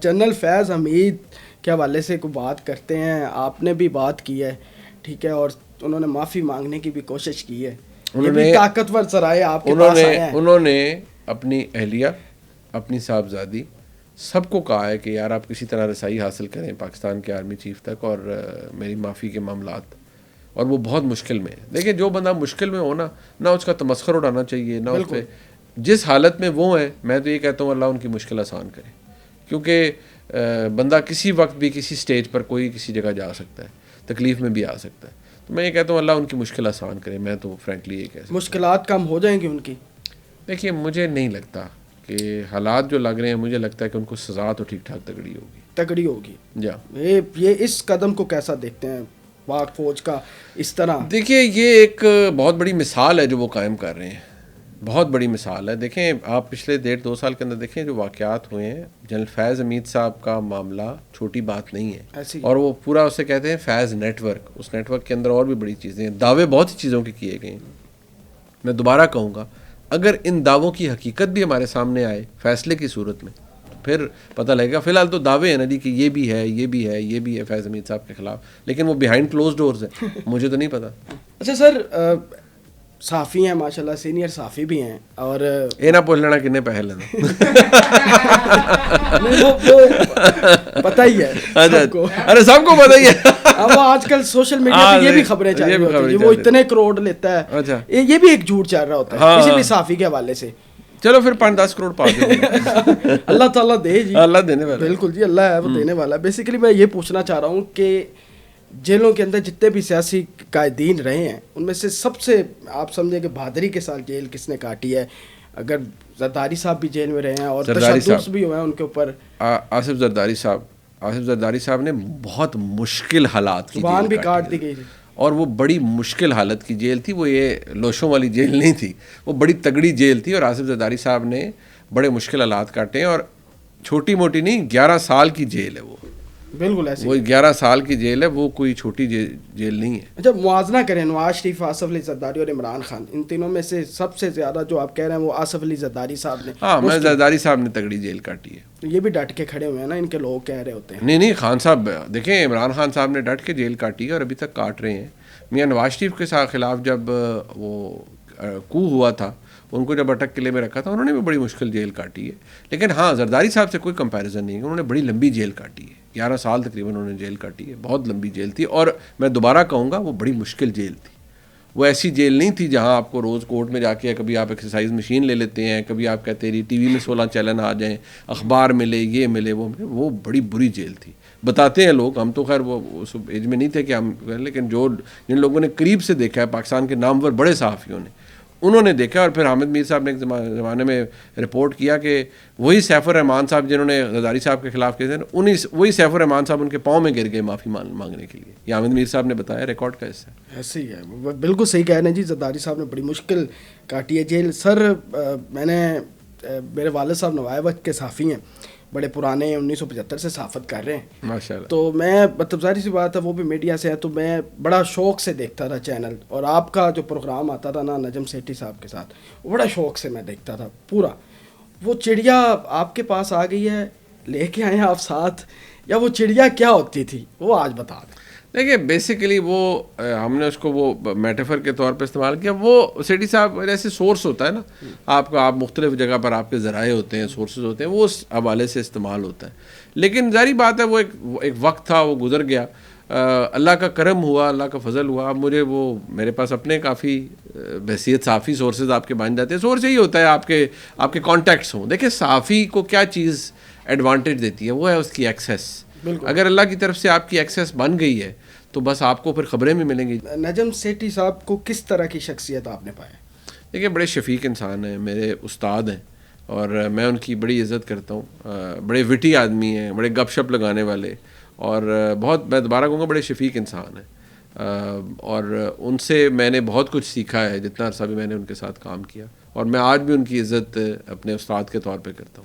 General فیض حمید کے حوالے سے کوئی بات کرتے ہیں، آپ نے بھی بات کی ہے، ٹھیک ہے، اور انہوں نے معافی مانگنے کی بھی کوشش کی ہے. یہ بھی طاقتور ذرائع آپ کے پاس آئے ہیں. انہوں نے اپنی اہلیہ، اپنی صاحبزادی، سب کو کہا ہے کہ یار آپ کسی طرح رسائی حاصل کریں پاکستان کے آرمی چیف تک اور میری معافی کے معاملات، اور وہ بہت مشکل میں ہے. دیکھیں جو بندہ مشکل میں ہو نا، نہ اس کا تمسخر اڑانا چاہیے، نہ اس پہ جس حالت میں وہ ہیں. میں تو یہ کہتا ہوں اللہ ان کی مشکل آسان کرے، کیونکہ بندہ کسی وقت بھی کسی سٹیج پر کوئی کسی جگہ جا سکتا ہے، تکلیف میں بھی آ سکتا ہے. تو میں یہ کہتا ہوں اللہ ان کی مشکل آسان کرے. میں تو فرینکلی یہ کہہ سکتا ہوں مشکلات کم ہو جائیں گی ان کی. دیکھیے مجھے نہیں لگتا کہ حالات جو لگ رہے ہیں، مجھے لگتا ہے کہ ان کو سزا تو ٹھیک ٹھاک تگڑی ہوگی. یہ اس قدم کو کیسا دیکھتے ہیں پاک فوج کا اس طرح؟ دیکھیے یہ ایک بہت بڑی مثال ہے جو وہ قائم کر رہے ہیں، بہت بڑی مثال ہے. دیکھیں آپ پچھلے 1.5-2 سال کے اندر دیکھیں جو واقعات ہوئے ہیں، جنرل فیض حمید صاحب کا معاملہ چھوٹی بات نہیں ہے، اور وہ پورا اسے کہتے ہیں فیض نیٹ ورک. اس نیٹ ورک کے اندر اور بھی بڑی چیزیں ہیں، دعوے بہت سی چیزوں کے کیے گئے ہیں. میں دوبارہ کہوں گا اگر ان دعووں کی حقیقت بھی ہمارے سامنے آئے فیصلے کی صورت میں تو پھر پتہ لگے گا. فی الحال تو دعوے ہیں نا جی کہ یہ بھی ہے، یہ بھی ہے، یہ بھی ہے فیض حمید صاحب کے خلاف، لیکن وہ بیہائنڈ کلوز ڈورز ہے، مجھے تو نہیں پتا. اچھا سر، صحافی ہیں ماشاء اللہ، سینئر صحافی بھی ہیں، اور یہ نہ پوچھ لینا کتنے پیسے لینا پتہ ہی ہے سب کو. ارے سب کو پتہ ہی ہے. اب آج کل سوشل میڈیا پہ یہ بھی خبریں چل رہی ہوتی ہیں وہ اتنے کروڑ لیتا ہے. یہ بھی ایک جھوٹ چل رہا ہوتا ہے کسی بھی صحافی کے حوالے سے. چلو پھر 5-10 کروڑ پا دیں. اللہ تعالیٰ دے جی، اللہ دینے والا. بالکل جی، اللہ ہے وہ دینے والا. بیسیکلی میں یہ پوچھنا چاہ رہا ہوں کہ جیلوں کے اندر جتنے بھی سیاسی قائدین رہے ہیں ان میں سے سب سے آپ سمجھیں کہ بہادری کے ساتھ جیل کس نے کاٹی ہے؟ اگر زرداری صاحب بھی جیل میں رہے ہیں اور تشدد بھی ہوئے ہیں ان کے اوپر. آصف زرداری صاحب نے بہت مشکل حالات کی زبان بھی کاٹ دی گئی تھی، اور وہ بڑی مشکل حالت کی جیل تھی. وہ یہ لوشوں والی جیل نہیں تھی، وہ بڑی تگڑی جیل تھی. اور آصف زرداری صاحب نے بڑے مشکل حالات کاٹے ہیں، اور چھوٹی موٹی نہیں، 11 سال کی جیل ہے وہ. بالکل ایسے وہ 11 سال کی جیل ہے، وہ کوئی چھوٹی جیل نہیں ہے. اچھا موازنہ کریں نواز شریف، آصف علی زرداری اور عمران خان، ان تینوں میں سے سب سے زیادہ جو آپ کہہ رہے ہیں وہ آصف علی زرداری صاحب نے. ہاں میں زرداری صاحب نے تگڑی جیل کاٹی ہے. تو یہ بھی ڈٹ کے کھڑے ہوئے ہیں نا، ان کے لوگ کہہ رہے ہوتے ہیں. نہیں خان صاحب دیکھیں عمران خان صاحب نے ڈٹ کے جیل کاٹی ہے اور ابھی تک کاٹ رہے ہیں. میاں نواز شریف کے خلاف جب وہ کو ہوا تھا، ان کو جب اٹک قلعے میں رکھا تھا، انہوں نے بھی بڑی مشکل جیل کاٹی ہے. لیکن ہاں زرداری صاحب سے کوئی کمپیریزن نہیں ہے، انہوں نے بڑی لمبی جیل کاٹی ہے. 11 سال تقریباً انہوں نے جیل کاٹی ہے، بہت لمبی جیل تھی. اور میں دوبارہ کہوں گا وہ بڑی مشکل جیل تھی. وہ ایسی جیل نہیں تھی جہاں آپ کو روز کورٹ میں جا کے کبھی آپ ایکسرسائز مشین لے لیتے ہیں، کبھی آپ کہتے ہیں ٹی وی میں 16 چینل آ جائیں، اخبار ملے، یہ ملے، وہ ملے. وہ بڑی بری جیل تھی بتاتے ہیں لوگ. ہم تو خیر وہ اس ایج میں نہیں تھے کہ ہم، لیکن جن لوگوں نے قریب سے دیکھا ہے پاکستان کے نامور بڑے صحافیوں نے، انہوں نے دیکھا. اور پھر حامد میر صاحب نے ایک زمانے میں رپورٹ کیا کہ وہی سیف الرحمان صاحب جنہوں نے زرداری صاحب کے خلاف کیے تھے، وہی سیف الرحمان صاحب ان کے پاؤں میں گر گئے معافی مانگنے کے لیے. یہ حامد میر صاحب نے بتایا، ریکارڈ کا حصہ ہے. ایسے ہی ہے، بالکل صحیح کہہ رہے ہیں جی. زرداری صاحب نے بڑی مشکل کاٹی ہے جیل. سر میرے والد صاحب نوائے وقت کے صحافی ہیں، بڑے پرانے، 1975 سے صحافت کر رہے ہیں ماشاء اللہ. تو میں مطلب ظاہر سی بات ہے وہ بھی میڈیا سے ہے، تو میں بڑا شوق سے دیکھتا تھا چینل. اور آپ کا جو پروگرام آتا تھا نا نجم سیٹھی صاحب کے ساتھ، وہ بڑا شوق سے میں دیکھتا تھا پورا. وہ چڑیا آپ کے پاس آ گئی ہے، لے کے آئے ہیں آپ ساتھ، یا وہ چڑیا کیا ہوتی تھی وہ آج بتا دیں. دیکھیے بیسیکلی وہ ہم نے اس کو وہ میٹافر کے طور پہ استعمال کیا. وہ سیٹھی صاحب جیسے سورس ہوتا ہے نا آپ کا، آپ مختلف جگہ پر آپ کے ذرائع ہوتے ہیں، سورسز ہوتے ہیں، وہ اس حوالے سے استعمال ہوتا ہے. لیکن ظاہری بات ہے وہ ایک وقت تھا، وہ گزر گیا. اللہ کا کرم ہوا، اللہ کا فضل ہوا. اب مجھے وہ میرے پاس اپنے کافی بحیثیت صحافی سورسز آپ کے بن جاتے ہیں. سورس یہی ہوتا ہے آپ کے کانٹیکٹس ہوں. دیکھیں صحافی کو کیا چیز ایڈوانٹیج دیتی ہے، وہ ہے اس کی ایکسیس. اگر اللہ کی طرف سے آپ کی ایکسیس بن گئی ہے تو بس آپ کو پھر خبریں بھی ملیں گی. نجم سیٹھی صاحب کو کس طرح کی شخصیت آپ نے پایا؟ دیکھیے بڑے شفیق انسان ہیں، میرے استاد ہیں، اور میں ان کی بڑی عزت کرتا ہوں. بڑے وٹی آدمی ہیں، بڑے گپ شپ لگانے والے، اور بہت، میں دوبارہ کہوں گا بڑے شفیق انسان ہیں. اور ان سے میں نے بہت کچھ سیکھا ہے جتنا عرصہ بھی میں نے ان کے ساتھ کام کیا. اور میں آج بھی ان کی عزت اپنے استاد کے طور پہ کرتا ہوں.